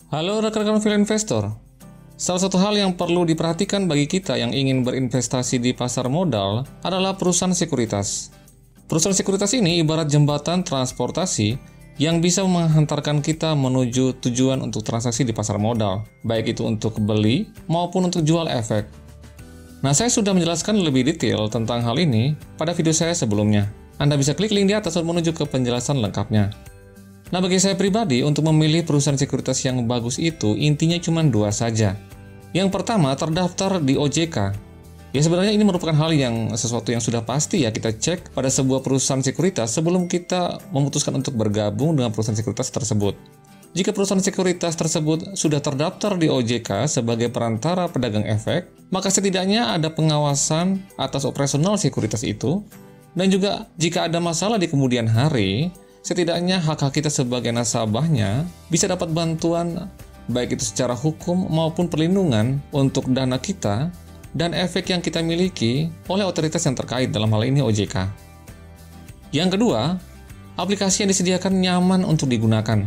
Halo rekan-rekan film investor. Salah satu hal yang perlu diperhatikan bagi kita yang ingin berinvestasi di pasar modal adalah perusahaan sekuritas. Perusahaan sekuritas ini ibarat jembatan transportasi yang bisa menghantarkan kita menuju tujuan untuk transaksi di pasar modal, baik itu untuk beli maupun untuk jual efek. Nah, saya sudah menjelaskan lebih detail tentang hal ini pada video saya sebelumnya. Anda bisa klik link di atas untuk menuju ke penjelasan lengkapnya. Nah, bagi saya pribadi, untuk memilih perusahaan sekuritas yang bagus itu, intinya cuma dua saja. Yang pertama, terdaftar di OJK. Ya, sebenarnya ini merupakan hal yang sesuatu yang sudah pasti ya kita cek pada sebuah perusahaan sekuritas sebelum kita memutuskan untuk bergabung dengan perusahaan sekuritas tersebut. Jika perusahaan sekuritas tersebut sudah terdaftar di OJK sebagai perantara pedagang efek, maka setidaknya ada pengawasan atas operasional sekuritas itu, dan juga jika ada masalah di kemudian hari, setidaknya hak-hak kita sebagai nasabahnya bisa dapat bantuan baik itu secara hukum maupun perlindungan untuk dana kita dan efek yang kita miliki oleh otoritas yang terkait, dalam hal ini OJK. Yang kedua, aplikasi yang disediakan nyaman untuk digunakan.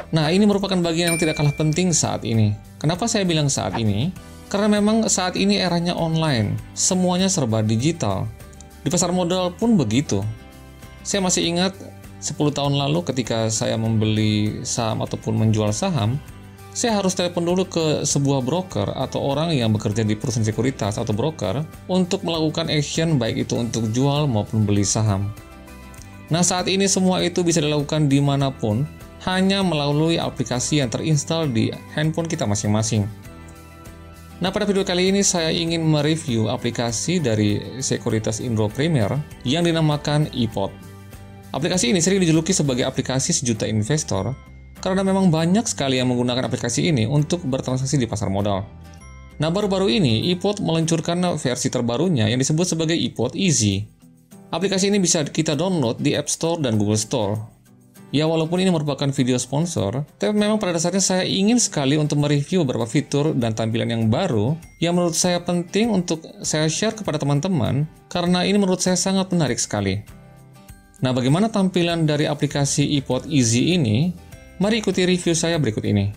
Nah, ini merupakan bagian yang tidak kalah penting saat ini. Kenapa saya bilang saat ini? Karena memang saat ini eranya online, semuanya serba digital. Di pasar modal pun begitu. Saya masih ingat 10 tahun lalu ketika saya membeli saham ataupun menjual saham, saya harus telepon dulu ke sebuah broker atau orang yang bekerja di perusahaan sekuritas atau broker untuk melakukan action baik itu untuk jual maupun beli saham. Nah, saat ini semua itu bisa dilakukan dimanapun, hanya melalui aplikasi yang terinstal di handphone kita masing-masing. Nah, pada video kali ini saya ingin mereview aplikasi dari Sekuritas Indo Premier yang dinamakan iPod. Aplikasi ini sering dijuluki sebagai aplikasi sejuta investor karena memang banyak sekali yang menggunakan aplikasi ini untuk bertransaksi di pasar modal. Nah, baru-baru ini iPod meluncurkan versi terbarunya yang disebut sebagai iPod Easy. Aplikasi ini bisa kita download di App Store dan Google Store. Ya, walaupun ini merupakan video sponsor, tapi memang pada dasarnya saya ingin sekali untuk mereview beberapa fitur dan tampilan yang baru yang menurut saya penting untuk saya share kepada teman-teman karena ini menurut saya sangat menarik sekali. Nah, bagaimana tampilan dari aplikasi iPod Easy ini? Mari ikuti review saya berikut ini.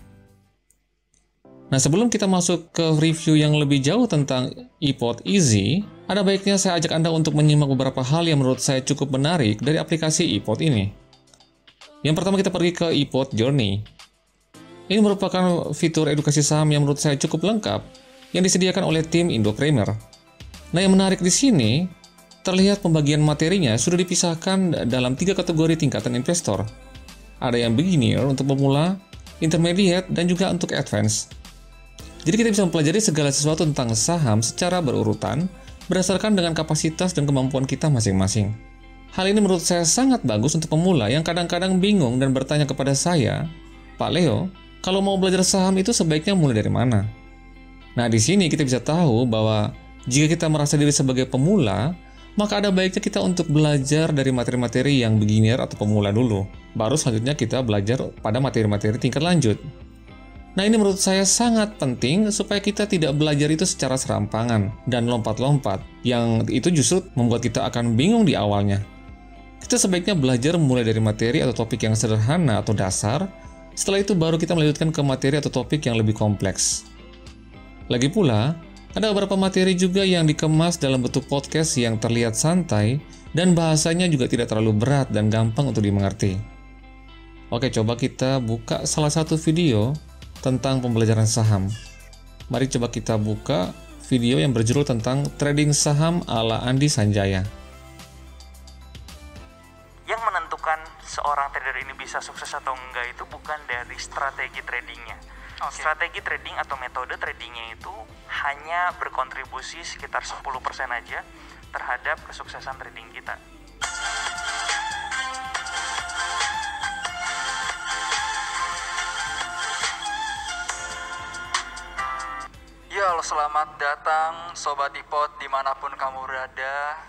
Nah, sebelum kita masuk ke review yang lebih jauh tentang iPod Easy, ada baiknya saya ajak Anda untuk menyimak beberapa hal yang menurut saya cukup menarik dari aplikasi iPod ini. Yang pertama, kita pergi ke iPod Journey. Ini merupakan fitur edukasi saham yang menurut saya cukup lengkap yang disediakan oleh tim Indo Premier. Nah, yang menarik di sini, terlihat pembagian materinya sudah dipisahkan dalam 3 kategori tingkatan investor. Ada yang beginner untuk pemula, intermediate, dan juga untuk advance. Jadi kita bisa mempelajari segala sesuatu tentang saham secara berurutan berdasarkan dengan kapasitas dan kemampuan kita masing-masing. Hal ini menurut saya sangat bagus untuk pemula yang kadang-kadang bingung dan bertanya kepada saya, "Pak Leo, kalau mau belajar saham itu sebaiknya mulai dari mana?" Nah, di sini kita bisa tahu bahwa jika kita merasa diri sebagai pemula, maka ada baiknya kita untuk belajar dari materi-materi yang beginner atau pemula dulu. Baru selanjutnya kita belajar pada materi-materi tingkat lanjut. Nah, ini menurut saya sangat penting supaya kita tidak belajar itu secara serampangan dan lompat-lompat, yang itu justru membuat kita akan bingung di awalnya. Kita sebaiknya belajar mulai dari materi atau topik yang sederhana atau dasar, setelah itu baru kita melanjutkan ke materi atau topik yang lebih kompleks. Lagi pula, ada beberapa materi juga yang dikemas dalam bentuk podcast yang terlihat santai dan bahasanya juga tidak terlalu berat dan gampang untuk dimengerti. Oke, coba kita buka salah satu video tentang pembelajaran saham. Mari coba kita buka video yang berjudul tentang trading saham ala Andi Sanjaya. Yang menentukan seorang trader ini bisa sukses atau enggak itu bukan dari strategi tradingnya. Strategi trading atau metode tradingnya itu hanya berkontribusi sekitar 10% aja terhadap kesuksesan trading kita. Halo, selamat datang Sobat iPod dimanapun kamu berada.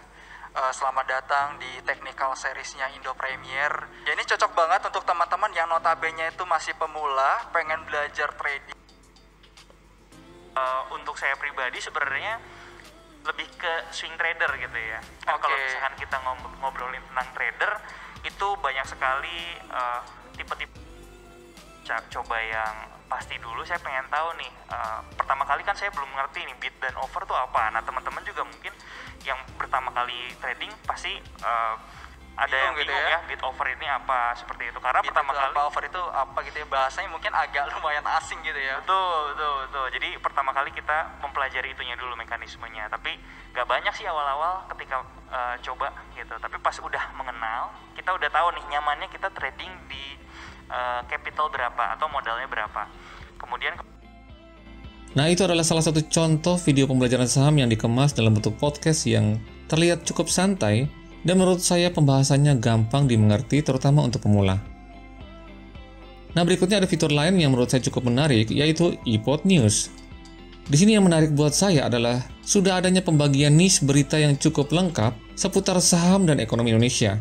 Selamat datang di technical seriesnya Indo Premier. Ya, ini cocok banget untuk teman-teman yang notabene itu masih pemula, pengen belajar trading. Untuk saya pribadi sebenarnya lebih ke swing trader gitu ya. Kalau misalkan kita ngobrolin tentang trader, itu banyak sekali tipe-tipe. coba yang pasti dulu. Saya pengen tahu nih, pertama kali kan saya belum ngerti nih bid dan offer tuh apa. Nah teman-teman juga mungkin yang pertama kali trading pasti ada yang bingung ya bid offer ini apa, seperti itu. Karena bid pertama kali offer itu apa gitu ya, bahasanya mungkin agak lumayan asing gitu ya. Betul. Jadi pertama kali kita mempelajari itunya dulu, mekanismenya. Tapi gak banyak sih awal-awal ketika coba gitu. Tapi pas udah mengenal, kita udah tahu nih nyamannya kita trading di capital berapa atau modalnya berapa. Kemudian Nah, itu adalah salah satu contoh video pembelajaran saham yang dikemas dalam bentuk podcast yang terlihat cukup santai dan menurut saya pembahasannya gampang dimengerti, terutama untuk pemula. Nah, berikutnya ada fitur lain yang menurut saya cukup menarik, yaitu iPod News. Di sini yang menarik buat saya adalah sudah adanya pembagian niche berita yang cukup lengkap seputar saham dan ekonomi Indonesia.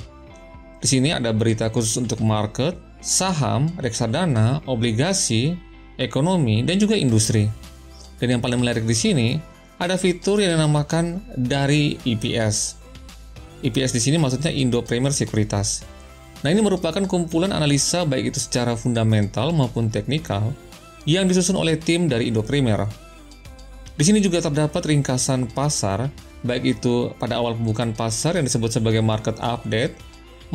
Di sini ada berita khusus untuk market, saham, reksadana, obligasi, ekonomi, dan juga industri. Dan yang paling menarik di sini ada fitur yang dinamakan dari EPS. EPS di sini maksudnya Indo Premier Sekuritas. Nah, ini merupakan kumpulan analisa baik itu secara fundamental maupun teknikal yang disusun oleh tim dari Indo Premier. Di sini juga terdapat ringkasan pasar, baik itu pada awal pembukaan pasar yang disebut sebagai market update,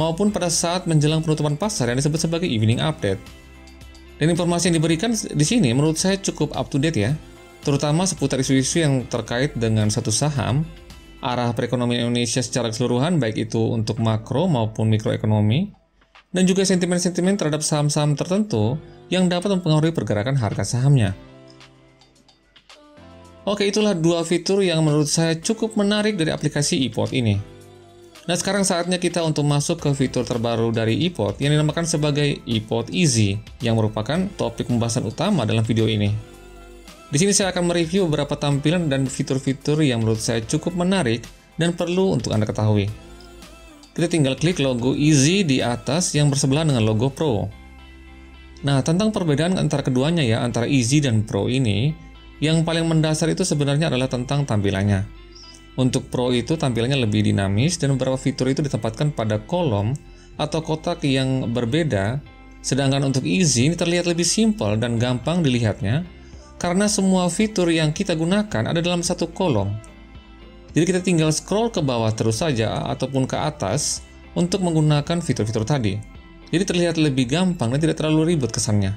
maupun pada saat menjelang penutupan pasar yang disebut sebagai evening update. Dan informasi yang diberikan di sini menurut saya cukup up to date ya, terutama seputar isu-isu yang terkait dengan satu saham, arah perekonomian Indonesia secara keseluruhan, baik itu untuk makro maupun mikroekonomi, dan juga sentimen-sentimen terhadap saham-saham tertentu yang dapat mempengaruhi pergerakan harga sahamnya. Oke, itulah dua fitur yang menurut saya cukup menarik dari aplikasi iPod ini. Nah, sekarang saatnya kita untuk masuk ke fitur terbaru dari iPod yang dinamakan sebagai iPod Easy, yang merupakan topik pembahasan utama dalam video ini. Di sini saya akan mereview beberapa tampilan dan fitur-fitur yang menurut saya cukup menarik dan perlu untuk Anda ketahui. Kita tinggal klik logo Easy di atas yang bersebelahan dengan logo Pro. Nah, tentang perbedaan antara keduanya ya, antara Easy dan Pro ini, yang paling mendasar itu sebenarnya adalah tentang tampilannya. Untuk Pro itu tampilannya lebih dinamis dan beberapa fitur itu ditempatkan pada kolom atau kotak yang berbeda, sedangkan untuk Easy ini terlihat lebih simpel dan gampang dilihatnya karena semua fitur yang kita gunakan ada dalam satu kolom. Jadi kita tinggal scroll ke bawah terus saja ataupun ke atas untuk menggunakan fitur-fitur tadi. Jadi terlihat lebih gampang dan tidak terlalu ribet kesannya.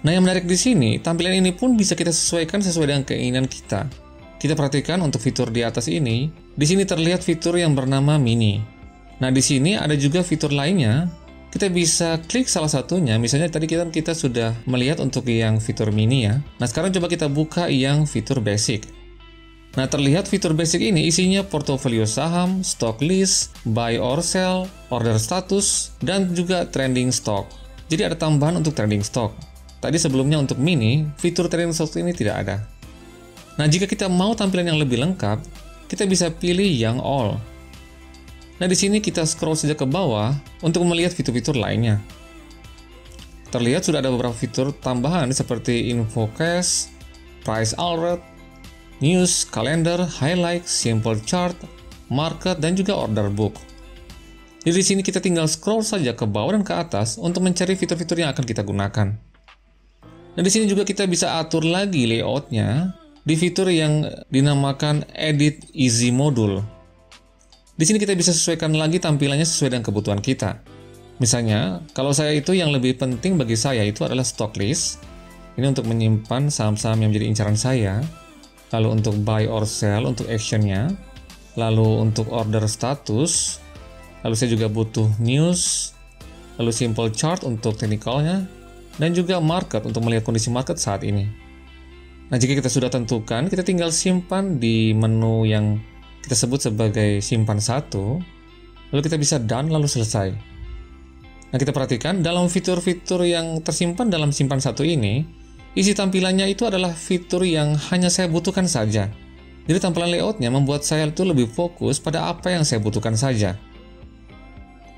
Nah, yang menarik di sini, tampilan ini pun bisa kita sesuaikan sesuai dengan keinginan kita. Kita perhatikan untuk fitur di atas ini, di sini terlihat fitur yang bernama Mini. Nah, di sini ada juga fitur lainnya. Kita bisa klik salah satunya, misalnya tadi kita sudah melihat untuk yang fitur Mini ya. Nah, sekarang coba kita buka yang fitur Basic. Nah, terlihat fitur Basic ini isinya portofolio saham, stock list, buy or sell, order status, dan juga trending stock. Jadi ada tambahan untuk trending stock. Tadi sebelumnya untuk Mini, fitur trending stock ini tidak ada. Nah, jika kita mau tampilan yang lebih lengkap, kita bisa pilih yang all. Nah, di sini kita scroll saja ke bawah untuk melihat fitur-fitur lainnya. Terlihat sudah ada beberapa fitur tambahan seperti infocast, price alert, news, kalender, highlight, simple chart, market, dan juga order book. Jadi di sini kita tinggal scroll saja ke bawah dan ke atas untuk mencari fitur-fitur yang akan kita gunakan. Nah, di sini juga kita bisa atur lagi layoutnya di fitur yang dinamakan Edit Easy Module. Di sini kita bisa sesuaikan lagi tampilannya sesuai dengan kebutuhan kita. Misalnya, kalau saya itu yang lebih penting bagi saya itu adalah stock list. Ini untuk menyimpan saham-saham yang menjadi incaran saya. Lalu untuk buy or sell untuk actionnya. Lalu untuk order status. Lalu saya juga butuh news. Lalu simple chart untuk technicalnya. Dan juga market untuk melihat kondisi market saat ini. Nah, jika kita sudah tentukan, kita tinggal simpan di menu yang kita sebut sebagai simpan satu, lalu kita bisa done lalu selesai. Nah, kita perhatikan dalam fitur-fitur yang tersimpan dalam simpan satu ini, isi tampilannya itu adalah fitur yang hanya saya butuhkan saja. Jadi tampilan layoutnya membuat saya itu lebih fokus pada apa yang saya butuhkan saja.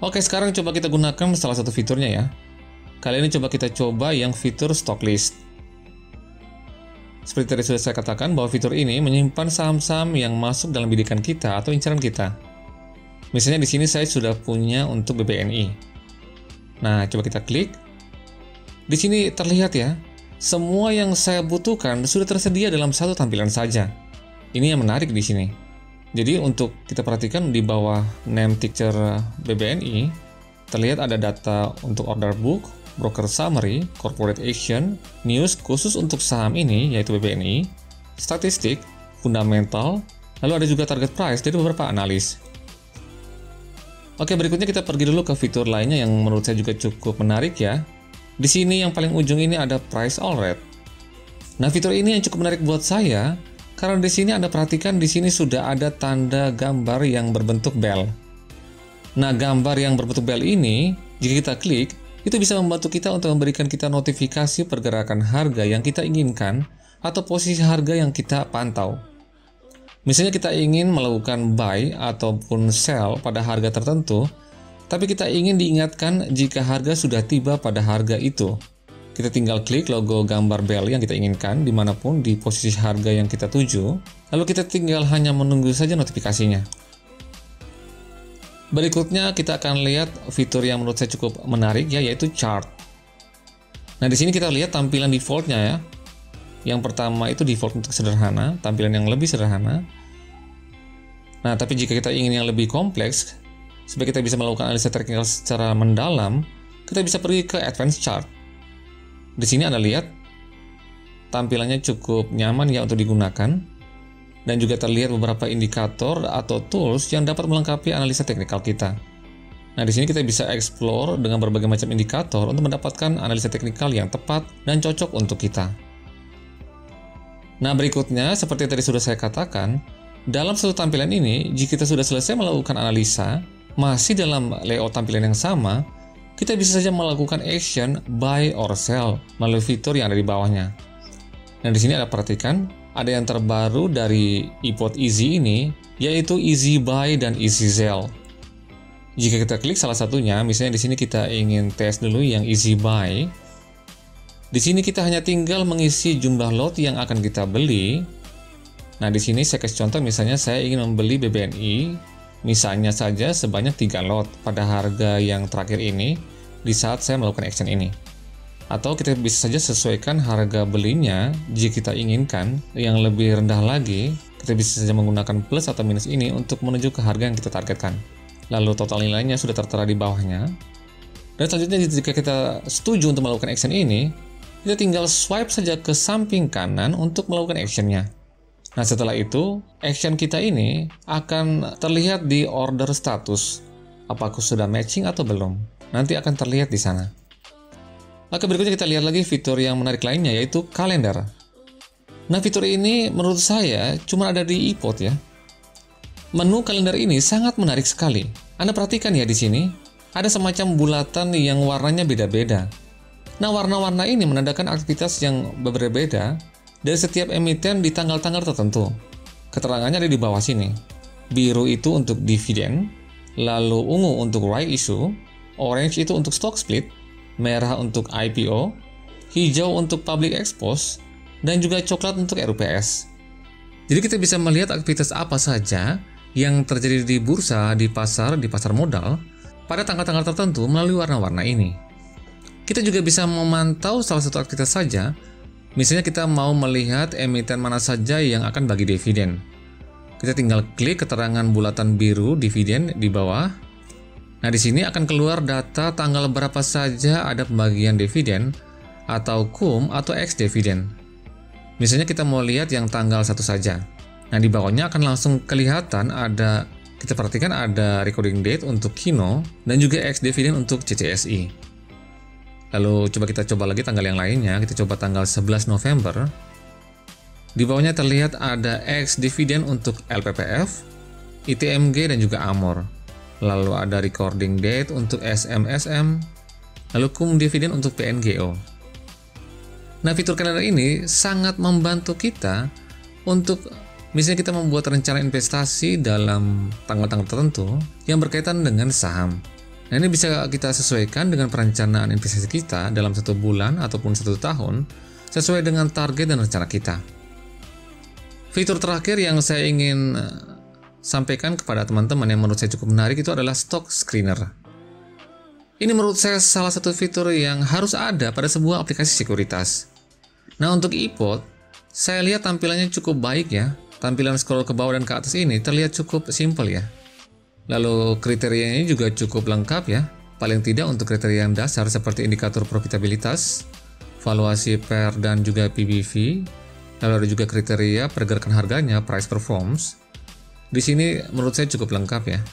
Oke, sekarang coba kita gunakan salah satu fiturnya ya. Kali ini kita coba yang fitur stock list. Seperti tadi sudah saya katakan bahwa fitur ini menyimpan saham-saham yang masuk dalam bidikan kita atau incaran kita. Misalnya di sini saya sudah punya untuk BBNI. Nah, coba kita klik. Di sini terlihat ya, semua yang saya butuhkan sudah tersedia dalam satu tampilan saja. Ini yang menarik di sini. Jadi untuk kita perhatikan di bawah name teacher BBNI, terlihat ada data untuk order book, broker summary, corporate action, news khusus untuk saham ini yaitu BBNI, statistik, fundamental, lalu ada juga target price dari beberapa analis. Oke, berikutnya kita pergi dulu ke fitur lainnya yang menurut saya juga cukup menarik ya. Di sini yang paling ujung ini ada price all red. Nah, fitur ini yang cukup menarik buat saya karena di sini Anda perhatikan di sini sudah ada tanda gambar yang berbentuk bell. Nah, gambar yang berbentuk bell ini jika kita klik itu bisa membantu kita untuk memberikan kita notifikasi pergerakan harga yang kita inginkan atau posisi harga yang kita pantau. Misalnya kita ingin melakukan buy ataupun sell pada harga tertentu, tapi kita ingin diingatkan jika harga sudah tiba pada harga itu. Kita tinggal klik logo gambar bell yang kita inginkan dimanapun di posisi harga yang kita tuju, lalu kita tinggal hanya menunggu saja notifikasinya. Berikutnya kita akan lihat fitur yang menurut saya cukup menarik ya, yaitu chart. Nah, di sini kita lihat tampilan defaultnya ya. Yang pertama itu default untuk sederhana, tampilan yang lebih sederhana. Nah, tapi jika kita ingin yang lebih kompleks, supaya kita bisa melakukan analisa teknikal secara mendalam, kita bisa pergi ke advanced chart. Di sini Anda lihat tampilannya cukup nyaman ya untuk digunakan, dan juga terlihat beberapa indikator atau tools yang dapat melengkapi analisa teknikal kita. Nah, di sini kita bisa explore dengan berbagai macam indikator untuk mendapatkan analisa teknikal yang tepat dan cocok untuk kita. Nah, berikutnya seperti yang tadi sudah saya katakan, dalam satu tampilan ini, jika kita sudah selesai melakukan analisa, masih dalam layout tampilan yang sama, kita bisa saja melakukan action buy or sell melalui fitur yang ada di bawahnya. Nah, di sini Anda perhatikan, ada yang terbaru dari iPod Easy ini, yaitu Easy Buy dan Easy Sell. Jika kita klik salah satunya, misalnya di sini kita ingin tes dulu yang Easy Buy. Di sini kita hanya tinggal mengisi jumlah lot yang akan kita beli. Nah, di sini saya kasih contoh, misalnya saya ingin membeli BBNI, misalnya saja sebanyak 3 lot pada harga yang terakhir ini di saat saya melakukan action ini. Atau kita bisa saja sesuaikan harga belinya jika kita inginkan yang lebih rendah lagi, kita bisa saja menggunakan plus atau minus ini untuk menuju ke harga yang kita targetkan. Lalu total nilainya sudah tertera di bawahnya. Dan selanjutnya jika kita setuju untuk melakukan action ini, kita tinggal swipe saja ke samping kanan untuk melakukan actionnya. Nah, setelah itu, action kita ini akan terlihat di order status. Apakah sudah matching atau belum? Nanti akan terlihat di sana. Oke, berikutnya kita lihat lagi fitur yang menarik lainnya, yaitu kalender. Nah, fitur ini menurut saya cuma ada di iPod ya. Menu kalender ini sangat menarik sekali. Anda perhatikan ya di sini, ada semacam bulatan yang warnanya beda-beda. Nah, warna-warna ini menandakan aktivitas yang berbeda dari setiap emiten di tanggal-tanggal tertentu. Keterangannya ada di bawah sini. Biru itu untuk dividen, lalu ungu untuk right issue, orange itu untuk stock split, merah untuk IPO, hijau untuk public expose, dan juga coklat untuk RUPS. Jadi kita bisa melihat aktivitas apa saja yang terjadi di bursa, di pasar modal pada tanggal-tanggal tertentu melalui warna-warna ini. Kita juga bisa memantau salah satu aktivitas saja. Misalnya kita mau melihat emiten mana saja yang akan bagi dividen. Kita tinggal klik keterangan bulatan biru dividen di bawah. Nah, di sini akan keluar data tanggal berapa saja ada pembagian dividen atau cum atau ex dividen. Misalnya kita mau lihat yang tanggal 1 saja. Nah, di bawahnya akan langsung kelihatan kita perhatikan ada recording date untuk Kino dan juga ex dividen untuk CCSI. Lalu kita coba lagi tanggal yang lainnya, kita coba tanggal 11 November. Di bawahnya terlihat ada ex dividen untuk LPPF, ITMG dan juga Amor. Lalu ada recording date untuk SMSM, lalu cum dividen untuk PNGO. Nah, fitur kalender ini sangat membantu kita untuk misalnya kita membuat rencana investasi dalam tanggal-tanggal tertentu yang berkaitan dengan saham. Nah, ini bisa kita sesuaikan dengan perencanaan investasi kita dalam 1 bulan ataupun 1 tahun sesuai dengan target dan rencana kita. Fitur terakhir yang saya ingin sampaikan kepada teman-teman yang menurut saya cukup menarik itu adalah stock screener. Ini menurut saya salah satu fitur yang harus ada pada sebuah aplikasi sekuritas. Nah, untuk iPod, saya lihat tampilannya cukup baik ya. Tampilan scroll ke bawah dan ke atas ini terlihat cukup simpel ya. Lalu kriterianya juga cukup lengkap ya. Paling tidak untuk kriteria yang dasar seperti indikator profitabilitas, valuasi PER dan juga PBV. Lalu ada juga kriteria pergerakan harganya, price performance. Di sini menurut saya cukup lengkap ya.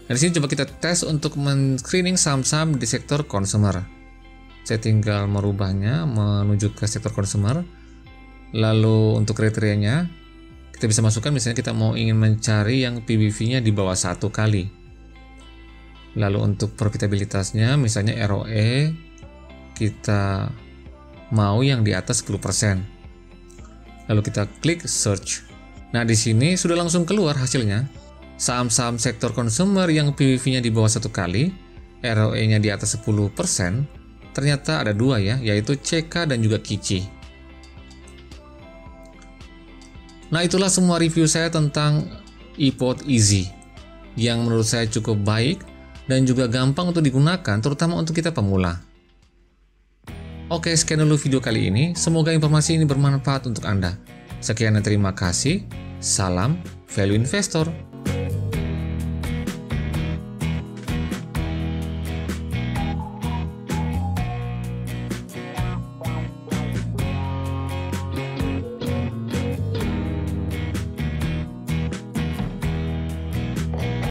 Nah, di sini coba kita tes untuk men-screening saham-saham di sektor consumer. Saya tinggal merubahnya menuju ke sektor consumer. Lalu untuk kriterianya, kita bisa masukkan misalnya kita mau ingin mencari yang PBV-nya di bawah 1 kali. Lalu untuk profitabilitasnya, misalnya ROE, kita mau yang di atas 10%. Lalu kita klik search. Nah, di sini sudah langsung keluar hasilnya. Saham-saham sektor consumer yang PBV-nya di bawah 1 kali, ROE-nya di atas 10%, ternyata ada 2 ya, yaitu CK dan juga KICI. Nah, itulah semua review saya tentang iPod Easy yang menurut saya cukup baik dan juga gampang untuk digunakan, terutama untuk kita pemula. Oke, sekian dulu video kali ini. Semoga informasi ini bermanfaat untuk Anda. Sekian dan terima kasih. Salam Value Investor.